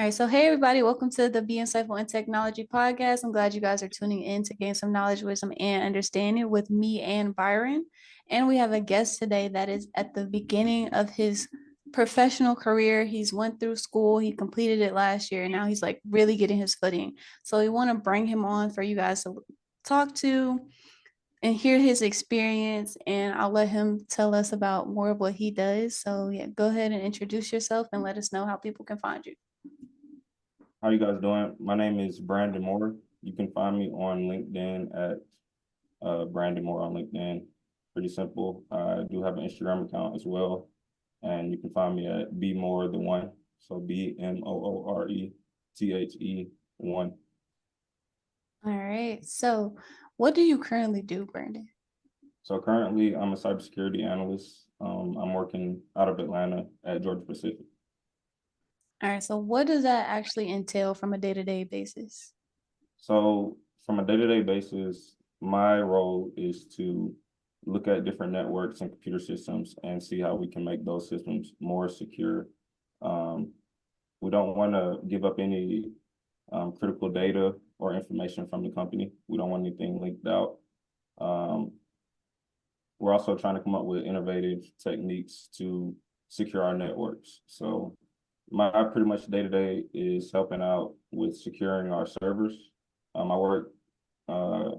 All right, so hey everybody, welcome to the Be Insightful in Technology podcast. I'm glad you guys are tuning in to gain some knowledge, wisdom, and understanding with me and Byron. And we have a guest today that is at the beginning of his professional career. He's went through school, he completed it last year, and now he's like really getting his footing. So we want to bring him on for you guys to talk to and hear his experience, and I'll let him tell us about more of what he does. So yeah, go ahead and introduce yourself and let us know how people can find you. How you guys doing? My name is Brandon Moore. You can find me on LinkedIn at Brandon Moore on LinkedIn. Pretty simple. I do have an Instagram account as well, and you can find me at bmore the one. So BMOORETHE one. All right. So, what do you currently do, Brandon? So currently, I'm a cybersecurity analyst. I'm working out of Atlanta at Georgia Pacific. All right. So, what does that actually entail from a day-to-day basis? So from a day-to-day basis, my role is to look at different networks and computer systems and see how we can make those systems more secure. Um, we don't want to give up any critical data or information from the company. We don't want anything leaked out. Um, we're also trying to come up with innovative techniques to secure our networks. So my pretty much day-to-day is helping out with securing our servers. I work uh,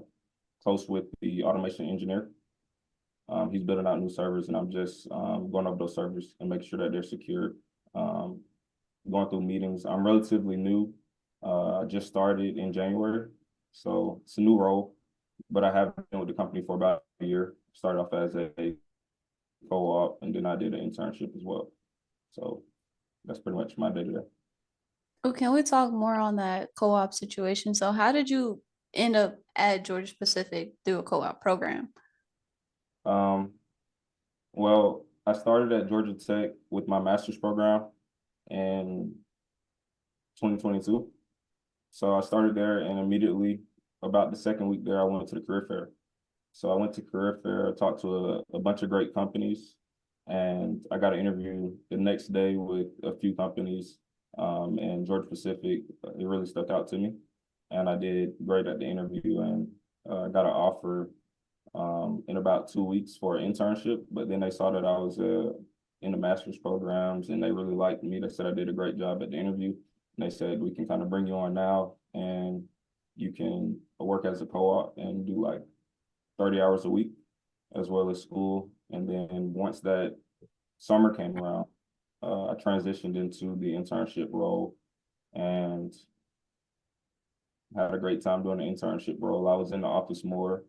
close with the automation engineer. He's building out new servers, and I'm just going over those servers and making sure that they're secure. Um, Going through meetings. I'm relatively new. I just started in January, so it's a new role, but I have been with the company for about a year. Started off as a co-op, and then I did an internship as well. So that's pretty much my day to day. Oh, can we talk more on that co-op situation? So, how did you end up at Georgia Pacific through a co-op program? Um, well, I started at Georgia Tech with my master's program in 2022. So I started there, and immediately about the second week there, I went to the career fair. So I went to career fair, talked to a bunch of great companies, and I got an interview the next day with a few companies. And Georgia Pacific, it really stuck out to me, and I did great at the interview, and got an offer in about 2 weeks for an internship. But then they saw that I was in the master's programs, and they really liked me. They said I did a great job at the interview, and they said we can kind of bring you on now, and you can work as a co-op and do like 30 hours a week as well as school. And then once that summer came around, I transitioned into the internship role and had a great time doing the internship role. I was in the office more,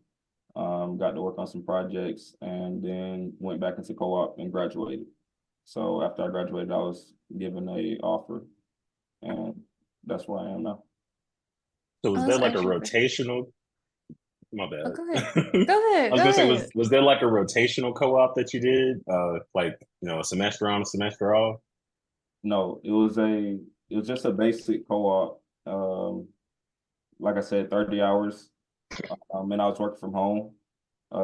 got to work on some projects, and then went back into co-op and graduated. So after I graduated, I was given a offer, and that's where I am now. So Oh, was that's there like a actually great. rotational? My Oh, bad. go ahead. I Go ahead. was Go gonna say, ahead. was there like a rotational co-op that you did? Like, a semester on, a semester off? No, it was just a basic co-op. Like I said, 30 hours, and I was working from home.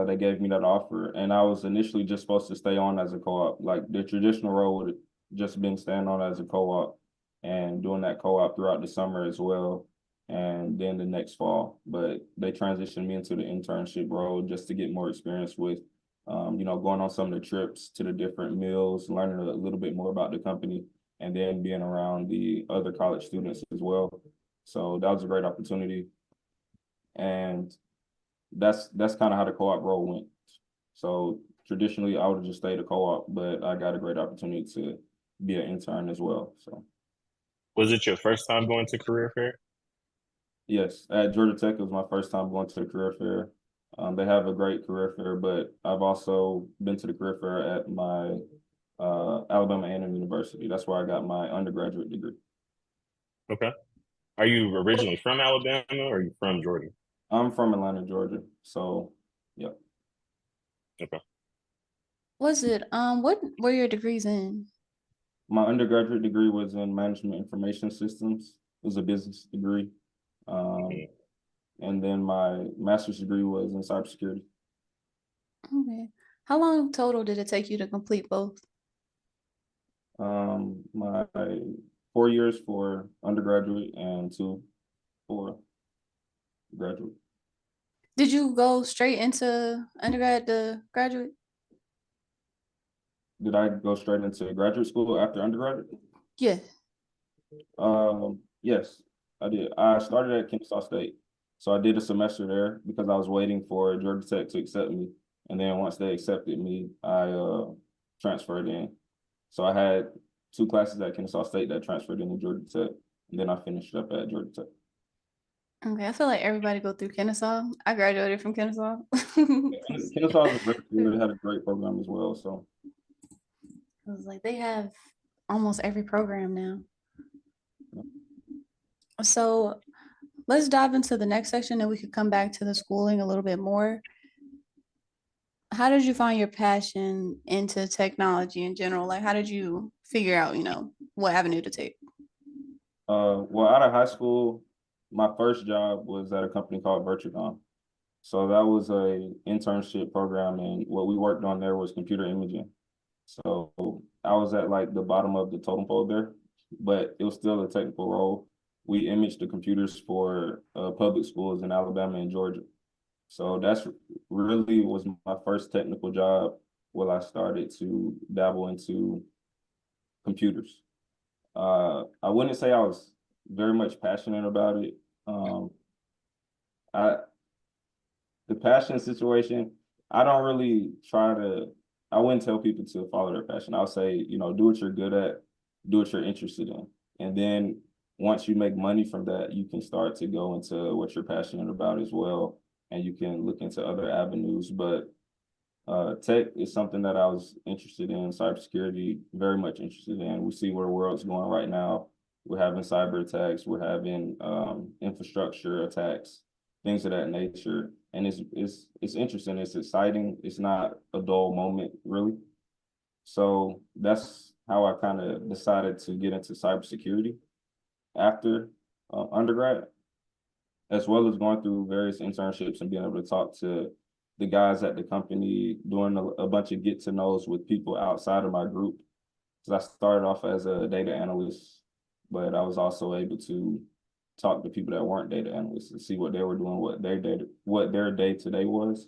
They gave me that offer, and I was initially just supposed to stay on as a co-op. Like the traditional role would have just been staying on as a co-op and doing that co-op throughout the summer as well, and then the next fall. But they transitioned me into the internship role just to get more experience with, going on some of the trips to the different mills, learning a little bit more about the company, and then being around the other college students as well. So that was a great opportunity, and that's kind of how the co-op role went. So traditionally, I would have just stayed a co-op, but I got a great opportunity to be an intern as well. So Was it your first time going to career fair? yes, at Georgia Tech, it was my first time going to the career fair. They have a great career fair, but I've also been to the career fair at my Alabama A&M University. That's where I got my undergraduate degree. Okay. Are you originally from Alabama or are you from Georgia? I'm from Atlanta, Georgia. So, yeah. Okay. Was it what were your degrees in? My undergraduate degree was in management information systems. It was a business degree. Um, Mhm. and then my master's degree was in cybersecurity. Okay. How long total did it take you to complete both? My 4 years for undergraduate and 2 for graduate. Did you go straight into undergrad to graduate? Did I go straight into graduate school after undergraduate? Yeah. Yes, I did. I started at Kennesaw State. So I did a semester there because I was waiting for Georgia Tech to accept me. And then once they accepted me, I transferred in. So I had 2 classes at Kennesaw State that transferred into Georgia Tech. And then I finished up at Georgia Tech. Okay, I feel like everybody go through Kennesaw. I graduated from Kennesaw. Kennesaw is a great school. It had a great program as well. So I was like, they have almost every program now. So let's dive into the next section and we could come back to the schooling a little bit more. How did you find your passion into technology in general? Like, how did you figure out, what avenue to take? well, out of high school, my first job was at a company called Virtucom. So that was a internship program, and what we worked on there was computer imaging. So I was at like the bottom of the totem pole there, but it was still a technical role. We imaged the computers for public schools in Alabama and Georgia. So that's really was my first technical job where I started to dabble into computers. I wouldn't say I was very much passionate about it. I the passion situation, I don't really try to, I wouldn't tell people to follow their passion. I'll say, do what you're good at, do what you're interested in. And then once you make money from that, you can start to go into what you're passionate about as well. And you can look into other avenues. But tech is something that I was interested in, cybersecurity, very much interested in. We see where the world's going right now. We're having cyber attacks, we're having infrastructure attacks, things of that nature. And it's interesting, it's exciting, it's not a dull moment, really. So that's how I kind of decided to get into cybersecurity after undergrad, as well as going through various internships and being able to talk to the guys at the company, doing a bunch of get to knows with people outside of my group. Because I started off as a data analyst, but I was also able to talk to people that weren't data analysts and see what they were doing, what their day-to-day was.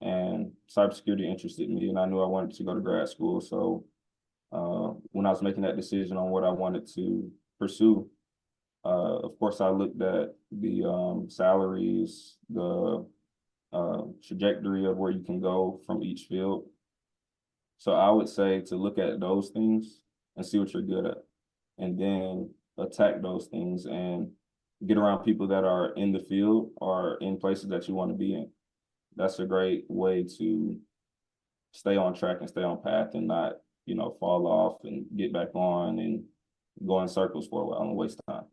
And cybersecurity interested me, and I knew I wanted to go to grad school. So when I was making that decision on what I wanted to pursue, of course, I looked at the salaries, the trajectory of where you can go from each field. So I would say to look at those things and see what you're good at, and then attack those things and get around people that are in the field or in places that you want to be in. That's a great way to stay on track and stay on path and not, fall off and get back on and go in circles for a while and waste time.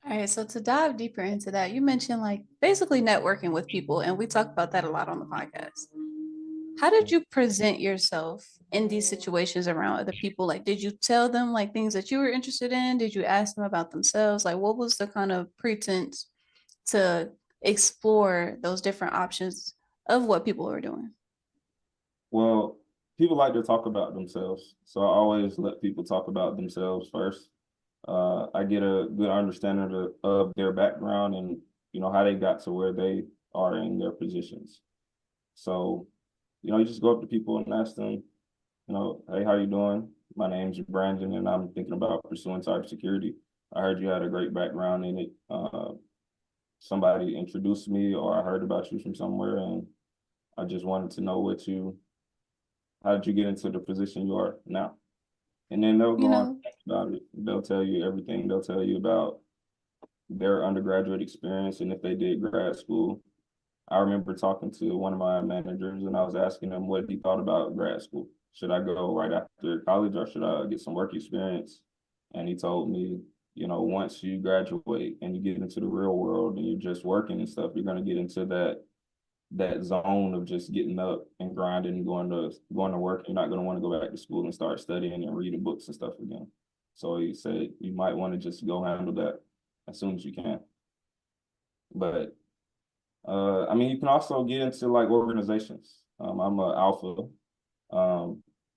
All right, so to dive deeper into that, you mentioned like basically networking with people, and we talk about that a lot on the podcast. How did you present yourself in these situations around other people? Like, did you tell them like things that you were interested in? Did you ask them about themselves? Like, what was the kind of pretense to explore those different options of what people were doing? Well, people like to talk about themselves, so I always let people talk about themselves first. I get a good understanding of their background and how they got to where they are in their positions. So, you just go up to people and ask them, hey, how you doing? My name's Brandon, and I'm thinking about pursuing cybersecurity. I heard you had a great background in it. Somebody introduced me, or I heard about you from somewhere, and I just wanted to know how did you get into the position you are now? And then they'll You go on know, about it. They'll tell you everything. They'll tell you about their undergraduate experience and if they did grad school. I remember talking to one of my managers and I was asking him what he thought about grad school. Should I go right after college or should I get some work experience? And he told me, once you graduate and you get into the real world and you're just working and stuff, you're going to get into that zone of just getting up and grinding and going to work. You're not going to want to go back to school and start studying and reading books and stuff again. So he said you might want to just go handle that as soon as you can. But you can also get into like organizations. I'm a Alpha.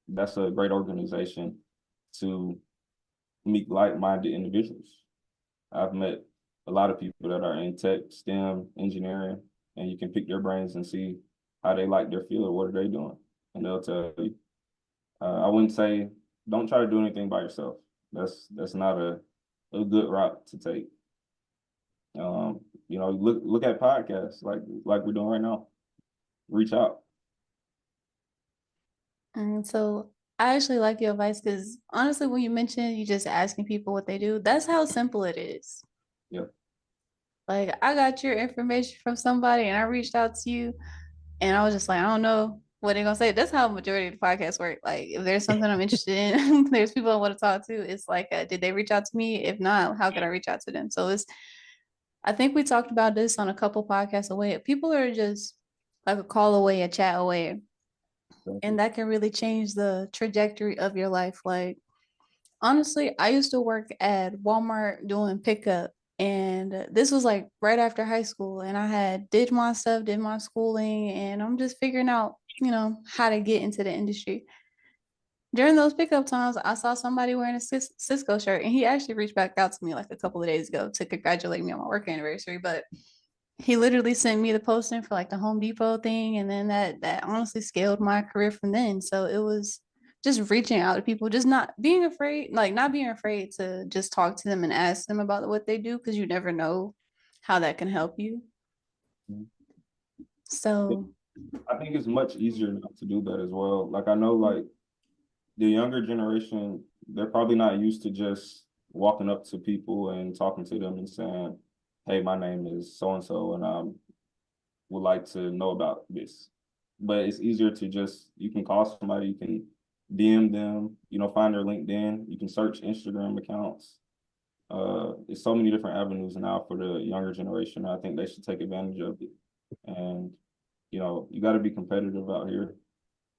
That's a great organization to meet like-minded individuals. I've met a lot of people that are in tech, STEM, engineering, and you can pick their brains and see how they like their field, what are they doing, and they'll tell you. I wouldn't say don't try to do anything by yourself. That's not a good route to take. Look at podcasts like we're doing right now. Reach out. And so I actually like your advice because honestly, when you mentioned you just asking people what they do, that's how simple it is. Yeah. Like I got your information from somebody and I reached out to you and I was just like, I don't know what they're gonna say. That's how majority of the podcasts work. Like if there's something I'm interested in, there's people I want to talk to. It's like, did they reach out to me? If not, how could I reach out to them? So I think we talked about this on a couple podcasts away. People are just like a call away, a chat away, and that can really change the trajectory of your life. Like honestly, I used to work at Walmart doing pickup, and this was like right after high school, and I had did my stuff, did my schooling, and I'm just figuring out, how to get into the industry. During those pickup times, I saw somebody wearing a Cisco shirt, and he actually reached back out to me like a couple of days ago to congratulate me on my work anniversary. But he literally sent me the posting for like the Home Depot thing, and then that honestly scaled my career from then. So it was just reaching out to people, just not being afraid to just talk to them and ask them about what they do because you never know how that can help you. Mhm. So I think it's much easier now to do that as well. Like I know like the younger generation, they're probably not used to just walking up to people and talking to them and saying, "Hey, my name is so and so, and I would like to know about this." But it's easier to just you can call somebody, you can DM them, find their LinkedIn, you can search Instagram accounts. There's so many different avenues now for the younger generation. I think they should take advantage of it. And you got to be competitive out here.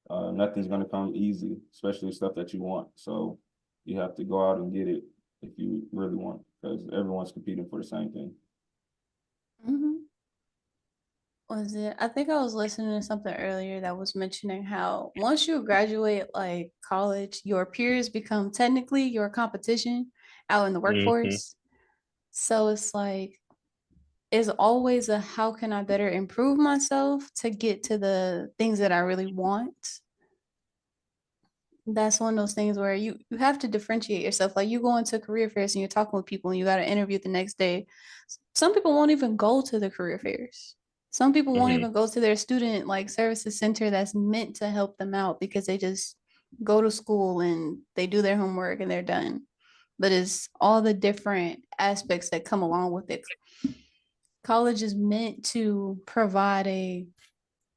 Nothing's going to come easy, especially stuff that you want. So you have to go out and get it if you really want, because everyone's competing for the same thing. mhm. Was it? I think I was listening to something earlier that was mentioning how once you graduate like college, your peers become technically your competition out in the Hmm. workforce. So it's like it's always a how can I better improve myself to get to the things that I really want. That's one of those things where you have to differentiate yourself. Like you go into career fairs and you're talking with people and you got to interview the next day. Some people won't even go to the career fairs. Some people won't Hmm. even go to their student like services center that's meant to help them out because they just go to school and they do their homework and they're done. But it's all the different aspects that come along with it. College is meant to provide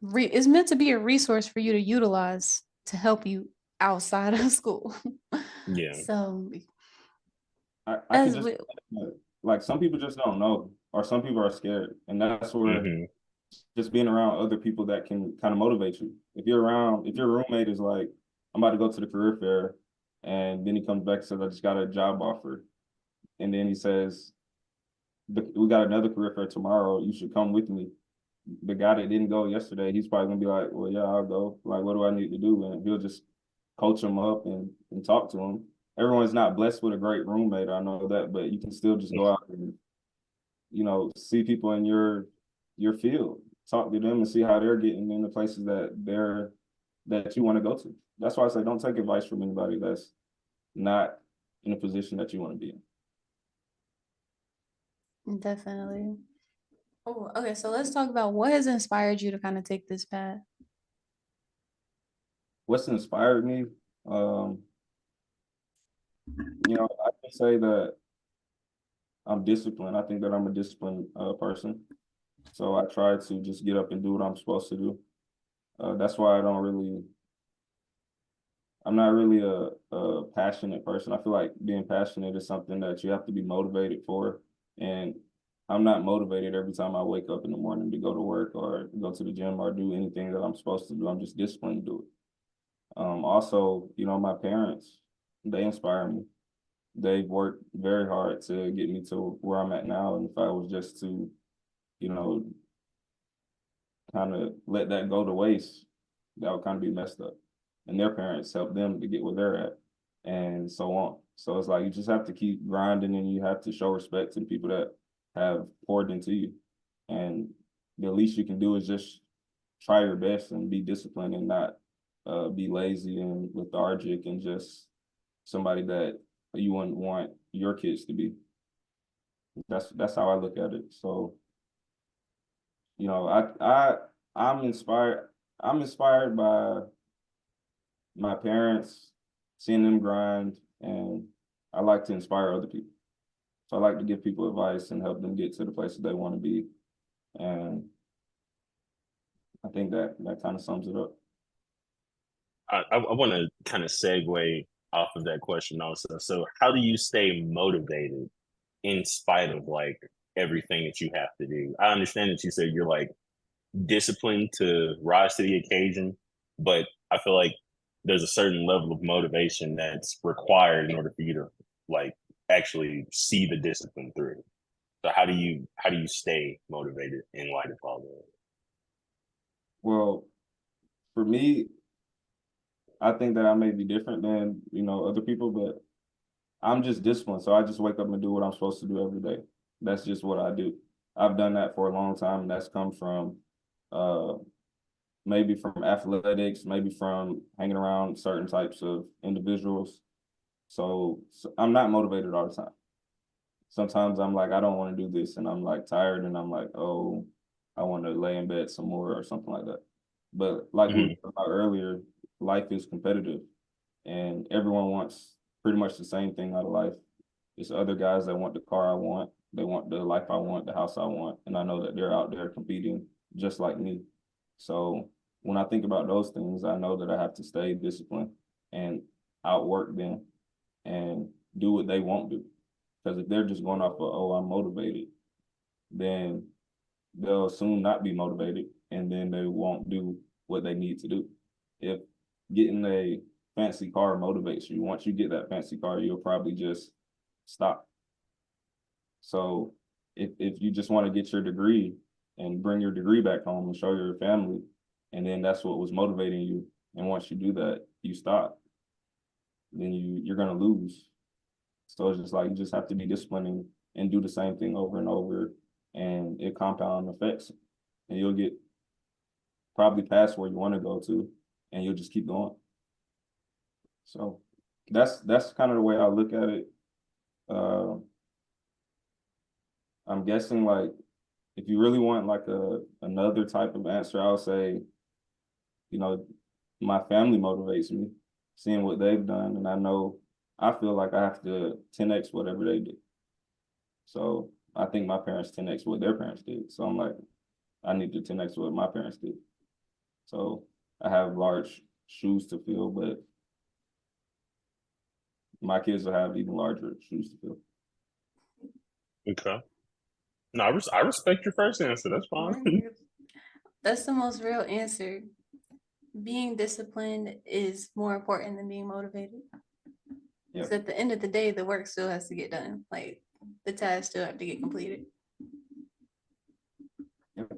it's meant to be a resource for you to utilize to help you outside of school. Yeah. So I could as just we like some people just don't know, or some people are scared, and that's where Hmm. just being around other people that can kind of motivate you. If your roommate is like, I'm about to go to the career fair, and then he comes back and says, I just got a job offer, and then he says, we got another career fair tomorrow. You should come with me. The guy that didn't go yesterday, he's probably gonna be like, well, yeah, I'll go. Like, what do I need to do? And he'll just coach him up and talk to him. Everyone's not blessed with a great roommate, I know that, but you can still just go out and see people in your field, talk to them and see how they're getting in the places that you want to go to. That's why I say don't take advice from anybody that's not in a position that you want to be in. definitely. Oh, okay. So let's talk about what has inspired you to kind of take this path. What's inspired me? Um, I can say that I'm disciplined. I think that I'm a disciplined person. So I try to just get up and do what I'm supposed to do. That's why I'm not really a passionate person. I feel like being passionate is something that you have to be motivated for. And I'm not motivated every time I wake up in the morning to go to work or go to the gym or do anything that I'm supposed to do. I'm just disciplined to do it. Also, my parents, they inspire me. They've worked very hard to get me to where I'm at now. And if I was just to, you know, kind of let that go to waste, that would kind of be messed up. And their parents helped them to get where they're at. and so on. So it's like you just have to keep grinding, and you have to show respect to the people that have poured into you. And the least you can do is just try your best and be disciplined and not be lazy and lethargic and just somebody that you wouldn't want your kids to be. That's how I look at it. So, you know, I'm inspired. I'm inspired by my parents, seeing them grind, and I like to inspire other people. So I like to give people advice and help them get to the places they want to be. And I think that kind of sums it up. I want to kind of segue off of that question also. So how do you stay motivated in spite of like everything that you have to do? I understand that you said you're like disciplined to rise to the occasion, but I feel like there's a certain level of motivation that's required in order for you to like actually see the discipline through. So how do you stay motivated in light of all that? Well, for me, I think that I may be different than, other people, but I'm just disciplined. So I just wake up and do what I'm supposed to do every day. That's just what I do. I've done that for a long time, and that's come from uh maybe from athletics, maybe from hanging around certain types of individuals. So I'm not motivated all the time. Sometimes I'm like, I don't want to do this, and I'm like tired, and I'm like, oh, I want to lay in bed some more or something like that. But like we were Mhm. talking about earlier, life is competitive, and everyone wants pretty much the same thing out of life. It's other guys that want the car I want, they want the life I want, the house I want, and I know that they're out there competing just like me. So when I think about those things, I know that I have to stay disciplined and outwork them and do what they won't do. Because if they're just going off of, oh, I'm motivated, then they'll soon not be motivated, and then they won't do what they need to do. If getting a fancy car motivates you, once you get that fancy car, you'll probably just stop. So if you just want to get your degree and bring your degree back home and show your family, and then that's what was motivating you, and once you do that, you stop, then you're gonna lose. So it's just like you just have to be disciplined and do the same thing over and over, and it compound effects, and you'll get probably past where you want to go to, and you'll just keep going. So that's kind of the way I look at it. Uh, I'm guessing like if you really want like another type of answer, I would say, you know, my family motivates me, seeing what they've done, and I feel like I have to 10x whatever they do. So I think my parents 10x what their parents did. So I'm like, I need to 10x what my parents did. So I have large shoes to fill, but my kids will have even larger shoes to fill. Okay. No, I respect your first answer. That's fine. That's the most real answer. Being disciplined is more important than being motivated. Yeah. Because at the end of the day, the work still has to get done. Like the tasks still have to get completed. Yep.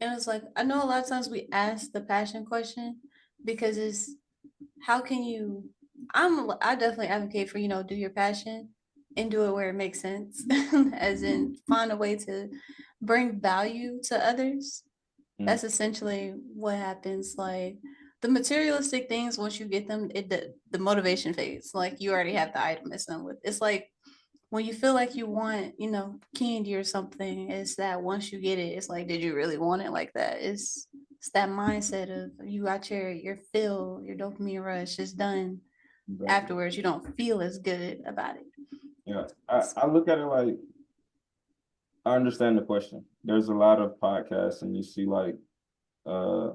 And it's like, I know a lot of times we ask the passion question because it's how can you, I definitely advocate for, do your passion and do it where it makes sense, as in find a way to bring value to others. That's essentially what happens. Like the materialistic things, once you get them, the motivation fades. Like you already have the item it's done with. It's like when you feel like you want, candy or something, it's that once you get it, it's like, did you really want it like that? It's that mindset of you got your fill, your dopamine rush is done. Exactly. Afterwards, you don't feel as good about it. Yeah. I look at it like I understand the question. There's a lot of podcasts, and you see like uh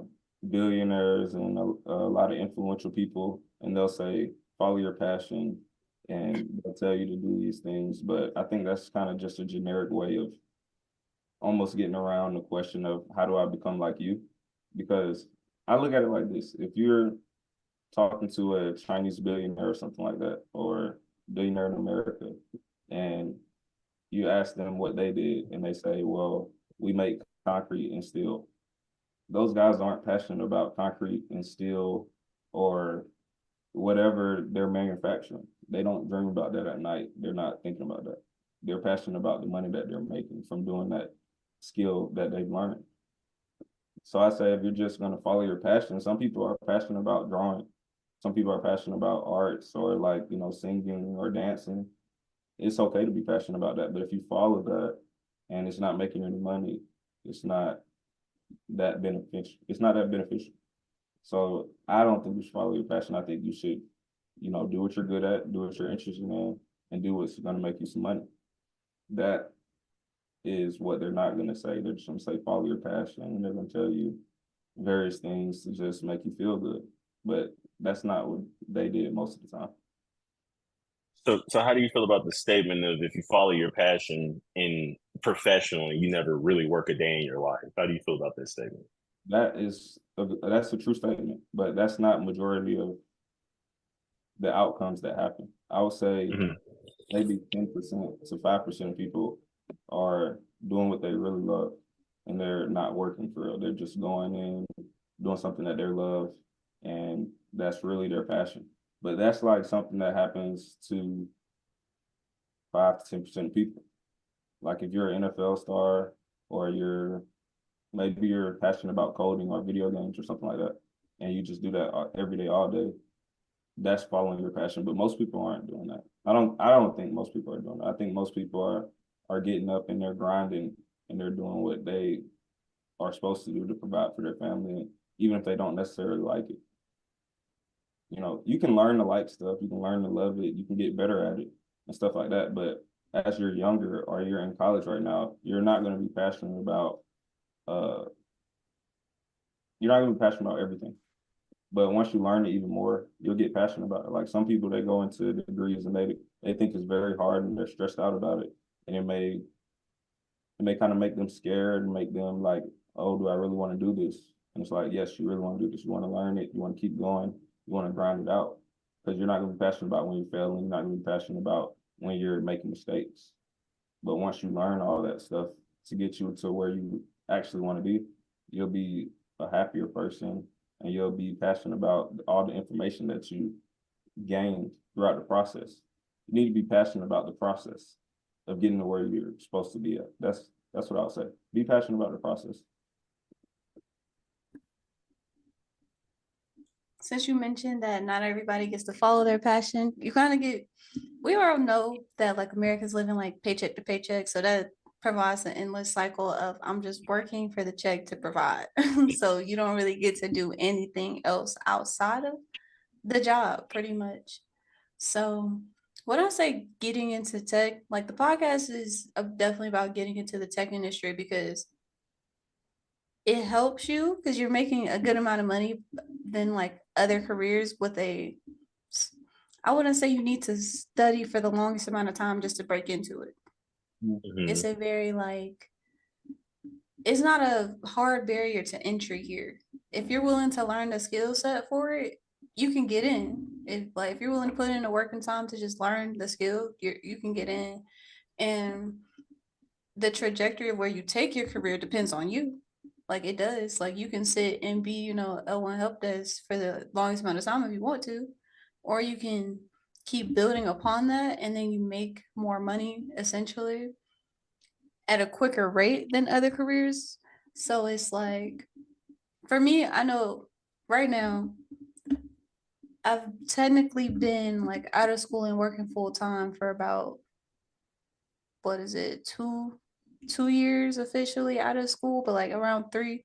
billionaires and a lot of influential people, and they'll say follow your passion, and they'll tell you to do these things. But I think that's kind of just a generic way of almost getting around the question of how do I become like you? Because I look at it like this: if you're talking to a Chinese billionaire or something like that, or billionaire in America, and you ask them what they did, and they say, well, we make concrete and steel. Those guys aren't passionate about concrete and steel or whatever they're manufacturing. They don't dream about that at night. They're not thinking about that. They're passionate about the money that they're making from doing that skill that they've learned. So I say if you're just going to follow your passion, some people are passionate about drawing. Some people are passionate about arts or like, singing or dancing. It's okay to be passionate about that. But if you follow that and it's not making any money, it's not that beneficial. It's not that beneficial. So I don't think you should follow your passion. I think you should, do what you're good at, do what you're interested in, and do what's going to make you some money. That is what they're not going to say. They're just going to say, follow your passion. And they're going to tell you various things to just make you feel good. But that's not what they did most of the time. So how do you feel about the statement of if you follow your passion in professionally, you never really work a day in your life? How do you feel about that statement? That's a true statement, but that's not majority of the outcomes that happen. I would say maybe 10% to 5% of people are doing what they really love and they're not working for real. They're just going in, doing something that they love, and that's really their passion. But that's like something that happens to 5 to 10% of people. Like if you're an NFL star or maybe you're passionate about coding or video games or something like that, and you just do that every day, all day, that's following your passion. But most people aren't doing that. I don't think most people are doing that. I think most people are getting up and they're grinding and they're doing what they are supposed to do to provide for their family, even if they don't necessarily like it. You can learn to like stuff, you can learn to love it, you can get better at it and stuff like that. But as you're younger or you're in college right now, you're not going to be passionate about you're not going to be passionate about everything. But once you learn it even more, you'll get passionate about it. Like some people, they go into degrees and they think it's very hard and they're stressed out about it. And it may kind of make them scared and make them like, oh, do I really want to do this? And it's like, yes, you really want to do this. You want to learn it. You want to keep going. You want to grind it out because you're not going to be passionate about when you're failing. You're not going to be passionate about when you're making mistakes. But once you learn all that stuff to get you to where you actually want to be, you'll be a happier person and you'll be passionate about all the information that you gained throughout the process. You need to be passionate about the process of getting to where you're supposed to be at. That's what I'll say. Be passionate about the process. Since you mentioned that not everybody gets to follow their passion, we all know that like America's living like paycheck to paycheck. So that provides an endless cycle of I'm just working for the check to provide. So you don't really get to do anything else outside of the job pretty much. So when I say getting into tech, like the podcast is definitely about getting into the tech industry because it helps you because you're making a good amount of money than like other careers with I wouldn't say you need to study for the longest amount of time just to break into it. It's a very it's not a hard barrier to entry here. If you're willing to learn the skill set for it, you can get in. If you're willing to put in the work and time to just learn the skill, you can get in. And the trajectory of where you take your career depends on you. Like it does. Like you can sit and be, L1 help desk for the longest amount of time if you want to, or you can keep building upon that and then you make more money essentially at a quicker rate than other careers. So it's like, for me, I know right now, I've technically been like out of school and working full time for about, what is it, 2 years officially out of school, but like around 3.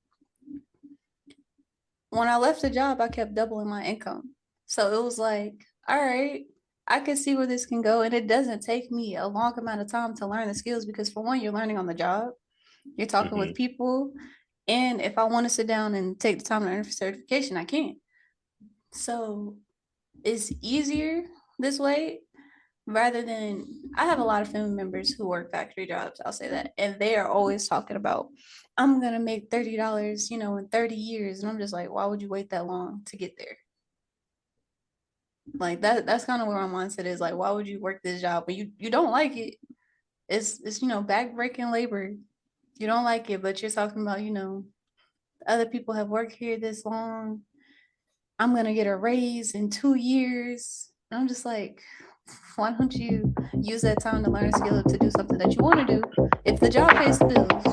When I left the job, I kept doubling my income. So it was like, all right, I can see where this can go. And it doesn't take me a long amount of time to learn the skills because, for one, you're learning on the job, you're talking with people. And if I want to sit down and take the time to learn for certification, I can. So it's easier this way rather than I have a lot of family members who work factory jobs, I'll say that. And they are always talking about, I'm gonna make $30, in 30 years. And I'm just like, why would you wait that long to get there? Like that's kind of where my mindset is. Like, why would you work this job but you don't like it? It's backbreaking labor. You don't like it, but you're talking about, other people have worked here this long. I'm gonna get a raise in 2 years. And I'm just like, why don't you use that time to learn a skill to do something that you want to do? If the job pays the bills,